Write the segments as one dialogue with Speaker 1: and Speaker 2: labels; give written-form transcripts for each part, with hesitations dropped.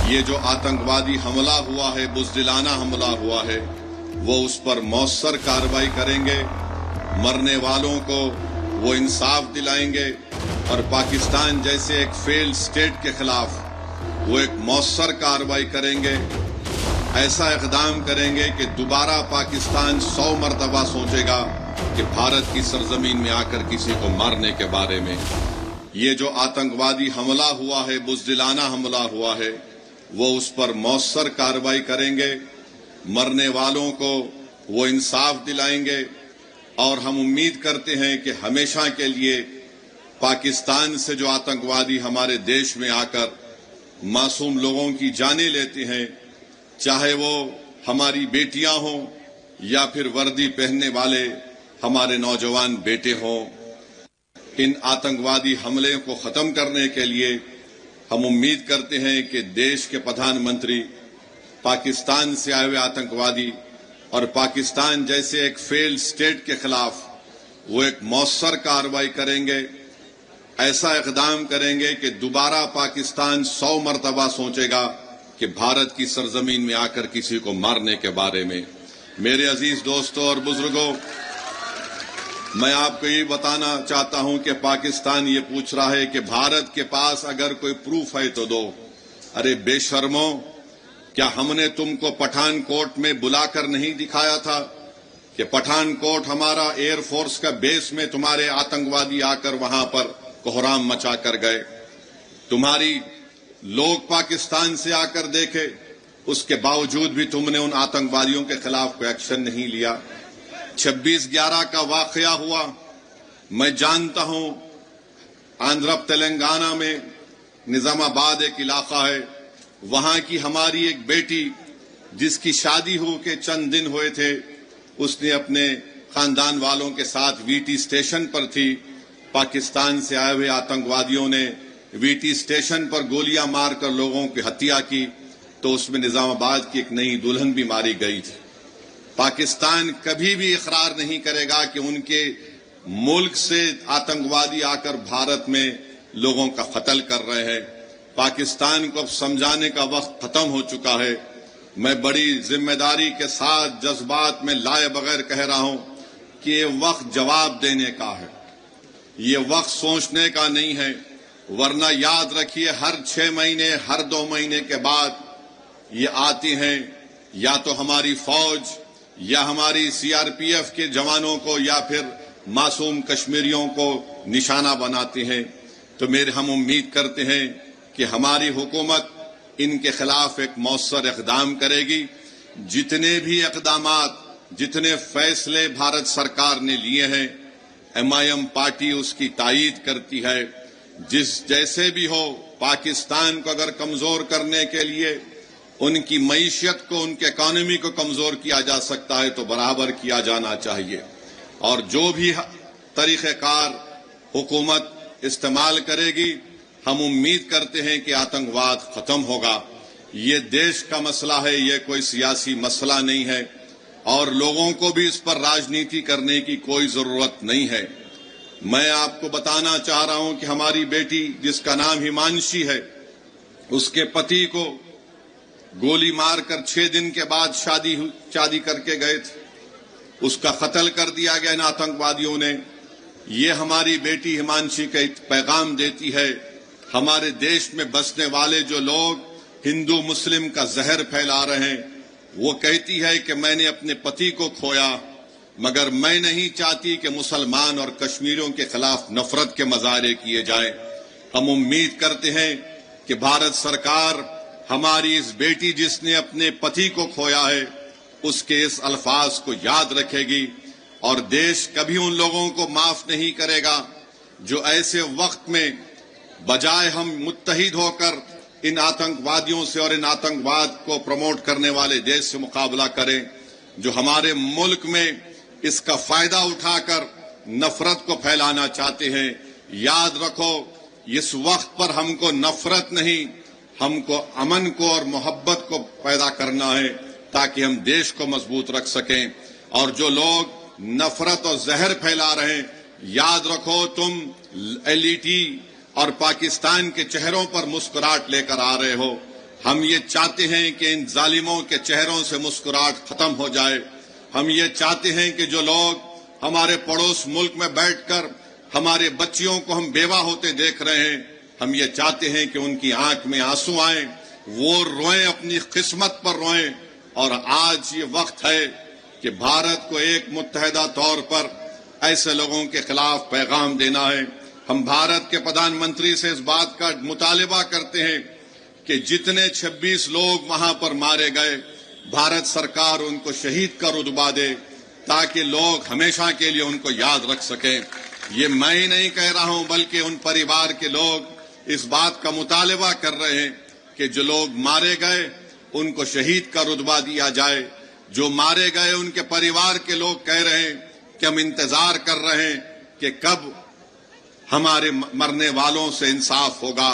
Speaker 1: یہ جو آتنکوادی حملہ ہوا ہے، بزدلانہ حملہ ہوا ہے، وہ اس پر مؤثر کارروائی کریں گے، مرنے والوں کو وہ انصاف دلائیں گے، اور پاکستان جیسے ایک فیلڈ اسٹیٹ کے خلاف وہ ایک مؤثر کارروائی کریں گے، ایسا اقدام کریں گے کہ دوبارہ پاکستان 100 مرتبہ سوچے گا کہ بھارت کی سرزمین میں آ کر کسی کو مارنے کے بارے میں۔ یہ جو آتنکوادی حملہ ہوا ہے، بزدلانہ حملہ ہوا ہے، وہ اس پر مؤثر کارروائی کریں گے، مرنے والوں کو وہ انصاف دلائیں گے، اور ہم امید کرتے ہیں کہ ہمیشہ کے لیے پاکستان سے جو آتنکوادی ہمارے دیش میں آ کر معصوم لوگوں کی جانیں لیتے ہیں، چاہے وہ ہماری بیٹیاں ہوں یا پھر وردی پہننے والے ہمارے نوجوان بیٹے ہوں، ان آتنکوادی حملے کو ختم کرنے کے لیے ہم امید کرتے ہیں کہ دیش کے پردھان منتری پاکستان سے آئے ہوئے آتنکوادی اور پاکستان جیسے ایک فیلڈ اسٹیٹ کے خلاف وہ ایک مؤثر کارروائی کریں گے، ایسا اقدام کریں گے کہ دوبارہ پاکستان 100 مرتبہ سوچے گا کہ بھارت کی سرزمین میں آ کر کسی کو مارنے کے بارے میں۔ میرے عزیز دوستوں اور بزرگوں، میں آپ کو یہ بتانا چاہتا ہوں کہ پاکستان یہ پوچھ رہا ہے کہ بھارت کے پاس اگر کوئی پروف ہے تو دو۔ ارے بے شرمو، کیا ہم نے تم کو پٹھان کوٹ میں بلا کر نہیں دکھایا تھا کہ پٹھان کوٹ ہمارا ایئر فورس کا بیس میں تمہارے آتنکوادی آ کر وہاں پر کوہرام مچا کر گئے؟ تمہاری لوگ پاکستان سے آ کر دیکھے، اس کے باوجود بھی تم نے ان آتنکوادیوں کے خلاف کوئی ایکشن نہیں لیا۔ 26/11 کا واقعہ ہوا، میں جانتا ہوں آندھرا تلنگانہ میں نظام آباد ایک علاقہ ہے، وہاں کی ہماری ایک بیٹی جس کی شادی ہو کے چند دن ہوئے تھے، اس نے اپنے خاندان والوں کے ساتھ وی ٹی اسٹیشن پر تھی، پاکستان سے آئے ہوئے آتنکوادیوں نے وی ٹی اسٹیشن پر گولیاں مار کر لوگوں کی ہتیا کی، تو اس میں نظام آباد کی ایک نئی دلہن بھی ماری گئی تھی۔ پاکستان کبھی بھی اقرار نہیں کرے گا کہ ان کے ملک سے آتنکوادی آ کر بھارت میں لوگوں کا قتل کر رہے ہیں۔ پاکستان کو اب سمجھانے کا وقت ختم ہو چکا ہے۔ میں بڑی ذمہ داری کے ساتھ جذبات میں لائے بغیر کہہ رہا ہوں کہ یہ وقت جواب دینے کا ہے، یہ وقت سوچنے کا نہیں ہے، ورنہ یاد رکھیے ہر 6 مہینے، ہر 2 مہینے کے بعد یہ آتی ہیں، یا تو ہماری فوج یا ہماری CRPF کے جوانوں کو یا پھر معصوم کشمیریوں کو نشانہ بناتے ہیں۔ تو ہم امید کرتے ہیں کہ ہماری حکومت ان کے خلاف ایک مؤثر اقدام کرے گی۔ جتنے بھی اقدامات، جتنے فیصلے بھارت سرکار نے لیے ہیں، MIM پارٹی اس کی تائید کرتی ہے۔ جیسے بھی ہو، پاکستان کو اگر کمزور کرنے کے لیے ان کی معیشت کو، ان کے اکانومی کو کمزور کیا جا سکتا ہے تو برابر کیا جانا چاہیے، اور جو بھی طریقہ کار حکومت استعمال کرے گی، ہم امید کرتے ہیں کہ آتنکواد ختم ہوگا۔ یہ دیش کا مسئلہ ہے، یہ کوئی سیاسی مسئلہ نہیں ہے، اور لوگوں کو بھی اس پر راجنیتی کرنے کی کوئی ضرورت نہیں ہے۔ میں آپ کو بتانا چاہ رہا ہوں کہ ہماری بیٹی جس کا نام ہمانشی ہے، اس کے پتی کو گولی مار کر 6 دن کے بعد شادی کر کے گئے تھے، اس کا قتل کر دیا گیا ان آتنکوادیوں نے۔ یہ ہماری بیٹی ہمانشی کا پیغام دیتی ہے، ہمارے دیش میں بسنے والے جو لوگ ہندو مسلم کا زہر پھیلا رہے ہیں، وہ کہتی ہے کہ میں نے اپنے پتی کو کھویا، مگر میں نہیں چاہتی کہ مسلمان اور کشمیریوں کے خلاف نفرت کے مظاہرے کیے جائیں۔ ہم امید کرتے ہیں کہ بھارت سرکار ہماری اس بیٹی جس نے اپنے پتی کو کھویا ہے، اس کے اس الفاظ کو یاد رکھے گی، اور دیش کبھی ان لوگوں کو معاف نہیں کرے گا جو ایسے وقت میں بجائے ہم متحد ہو کر ان آتنکوادیوں سے اور ان آتنکواد کو پروموٹ کرنے والے دیش سے مقابلہ کریں، جو ہمارے ملک میں اس کا فائدہ اٹھا کر نفرت کو پھیلانا چاہتے ہیں۔ یاد رکھو، اس وقت پر ہم کو نفرت نہیں، ہم کو امن کو اور محبت کو پیدا کرنا ہے، تاکہ ہم دیش کو مضبوط رکھ سکیں۔ اور جو لوگ نفرت اور زہر پھیلا رہے ہیں، یاد رکھو تم LET اور پاکستان کے چہروں پر مسکراہٹ لے کر آ رہے ہو، ہم یہ چاہتے ہیں کہ ان ظالموں کے چہروں سے مسکراہٹ ختم ہو جائے. ہم یہ چاہتے ہیں کہ جو لوگ ہمارے پڑوس ملک میں بیٹھ کر ہمارے بچیوں کو ہم بیوہ ہوتے دیکھ رہے ہیں، ہم یہ چاہتے ہیں کہ ان کی آنکھ میں آنسو آئیں، وہ روئیں، اپنی قسمت پر روئیں. اور آج یہ وقت ہے کہ بھارت کو ایک متحدہ طور پر ایسے لوگوں کے خلاف پیغام دینا ہے. ہم بھارت کے پردھان منتری سے اس بات کا مطالبہ کرتے ہیں کہ جتنے 26 لوگ وہاں پر مارے گئے، بھارت سرکار ان کو شہید کا رتبہ دے تاکہ لوگ ہمیشہ کے لیے ان کو یاد رکھ سکیں. یہ میں ہی نہیں کہہ رہا ہوں بلکہ ان پریوار کے لوگ اس بات کا مطالبہ کر رہے ہیں کہ جو لوگ مارے گئے ان کو شہید کا رتبہ دیا جائے. جو مارے گئے ان کے پریوار کے لوگ کہہ رہے ہیں کہ ہم انتظار کر رہے ہیں کہ کب ہمارے مرنے والوں سے انصاف ہوگا.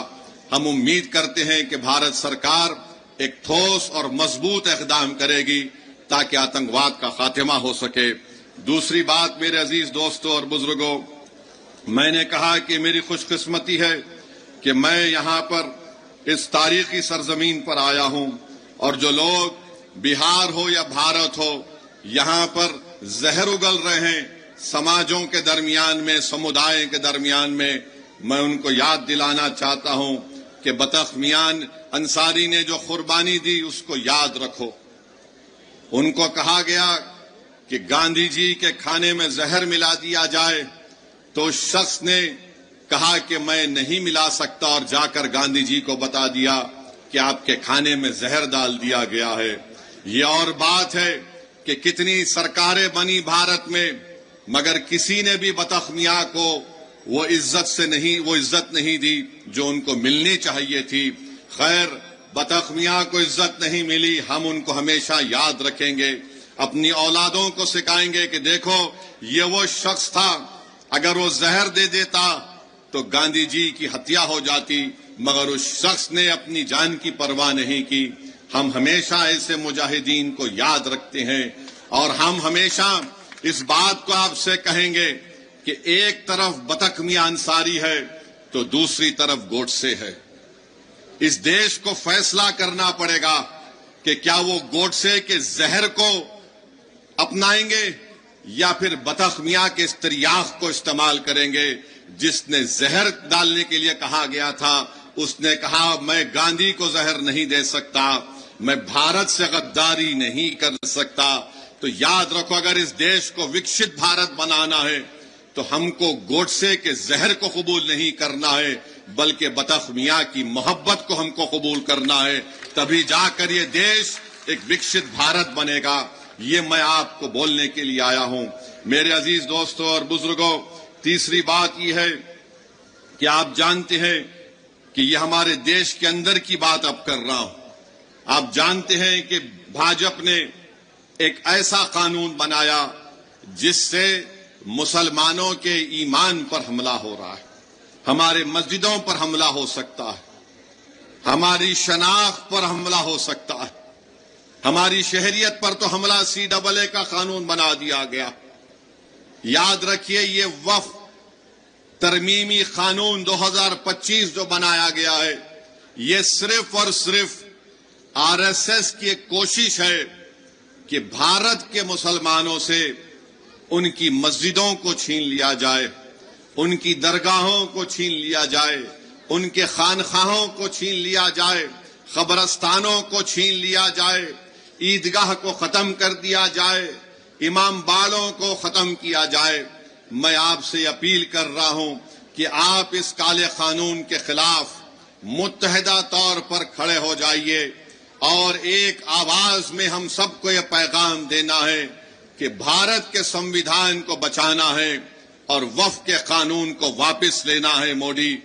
Speaker 1: ہم امید کرتے ہیں کہ بھارت سرکار ایک ٹھوس اور مضبوط اقدام کرے گی تاکہ آتنکواد کا خاتمہ ہو سکے. دوسری بات میرے عزیز دوستوں اور بزرگوں، میں نے کہا کہ میری خوش قسمتی ہے کہ میں یہاں پر اس تاریخی سرزمین پر آیا ہوں، اور جو لوگ بہار ہو یا بھارت ہو یہاں پر زہر اگل رہے ہیں سماجوں کے درمیان میں، سمودائے کے درمیان میں ان کو یاد دلانا چاہتا ہوں کہ بطخ میاں انصاری نے جو قربانی دی اس کو یاد رکھو. ان کو کہا گیا کہ گاندھی جی کے کھانے میں زہر ملا دیا جائے تو اس شخص نے کہا کہ میں نہیں ملا سکتا، اور جا کر گاندھی جی کو بتا دیا کہ آپ کے کھانے میں زہر ڈال دیا گیا ہے. یہ اور بات ہے کہ کتنی سرکاریں بنی بھارت میں، مگر کسی نے بھی بطخ میاں کو وہ عزت نہیں دی جو ان کو ملنی چاہیے تھی. خیر، بطخ میاں کو عزت نہیں ملی، ہم ان کو ہمیشہ یاد رکھیں گے، اپنی اولادوں کو سکھائیں گے کہ دیکھو یہ وہ شخص تھا، اگر وہ زہر دے دیتا تو گاندھی جی کی ہتیا ہو جاتی، مگر اس شخص نے اپنی جان کی پرواہ نہیں کی. ہم ہمیشہ ایسے مجاہدین کو یاد رکھتے ہیں، اور ہم ہمیشہ اس بات کو آپ سے کہیں گے کہ ایک طرف بطخ میاں انصاری ہے تو دوسری طرف گوڈسے ہے. اس دیش کو فیصلہ کرنا پڑے گا کہ کیا وہ گوڈسے کے زہر کو اپنائیں گے یا پھر بطخ میاں کے اس تریاق کو استعمال کریں گے. جس نے زہر ڈالنے کے لیے کہا گیا تھا اس نے کہا میں گاندھی کو زہر نہیں دے سکتا، میں بھارت سے غداری نہیں کر سکتا. تو یاد رکھو، اگر اس دیش کو وکشت بھارت بنانا ہے تو ہم کو گوڈسے کے زہر کو قبول نہیں کرنا ہے بلکہ بطخ میاں کی محبت کو ہم کو قبول کرنا ہے. تبھی جا کر یہ دیش ایک وکشت بھارت بنے گا. یہ میں آپ کو بولنے کے لیے آیا ہوں. میرے عزیز دوستوں اور بزرگوں، تیسری بات یہ ہے کہ آپ جانتے ہیں کہ یہ ہمارے دیش کے اندر کی بات اب کر رہا ہوں. آپ جانتے ہیں کہ بھاجپ نے ایک ایسا قانون بنایا جس سے مسلمانوں کے ایمان پر حملہ ہو رہا ہے، ہمارے مسجدوں پر حملہ ہو سکتا ہے، ہماری شناخت پر حملہ ہو سکتا ہے، ہماری شہریت پر تو حملہ CAA کا قانون بنا دیا گیا. یاد رکھیے، یہ وفد ترمیمی قانون 2025 جو بنایا گیا ہے یہ صرف اور صرف RSS کی ایک کوشش ہے کہ بھارت کے مسلمانوں سے ان کی مسجدوں کو چھین لیا جائے، ان کی درگاہوں کو چھین لیا جائے، ان کے خانقاہوں کو چھین لیا جائے، قبرستانوں کو چھین لیا جائے، عیدگاہ کو ختم کر دیا جائے، امام باڑوں کو ختم کیا جائے. میں آپ سے اپیل کر رہا ہوں کہ آپ اس کالے قانون کے خلاف متحدہ طور پر کھڑے ہو جائیے، اور ایک آواز میں ہم سب کو یہ پیغام دینا ہے کہ بھارت کے سمویدھان کو بچانا ہے اور وفد کے قانون کو واپس لینا ہے. مودی،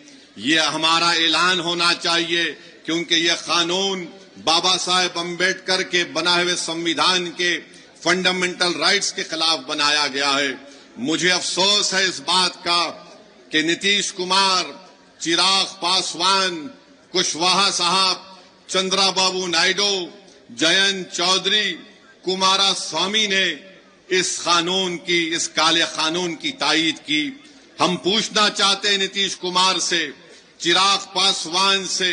Speaker 1: یہ ہمارا اعلان ہونا چاہیے، کیونکہ یہ قانون بابا صاحب امبیڈکر کے بنائے ہوئے سمویدھان کے فنڈامنٹل رائٹس کے خلاف بنایا گیا ہے. مجھے افسوس ہے اس بات کا کہ نتیش کمار، چراغ پاسوان، کشواہا صاحب، چندرا بابو نائیڈو، جینت چودھری، کمارا سوامی نے اس کالے قانون کی تائید کی. ہم پوچھنا چاہتے ہیں نتیش کمار سے، چراغ پاسوان سے،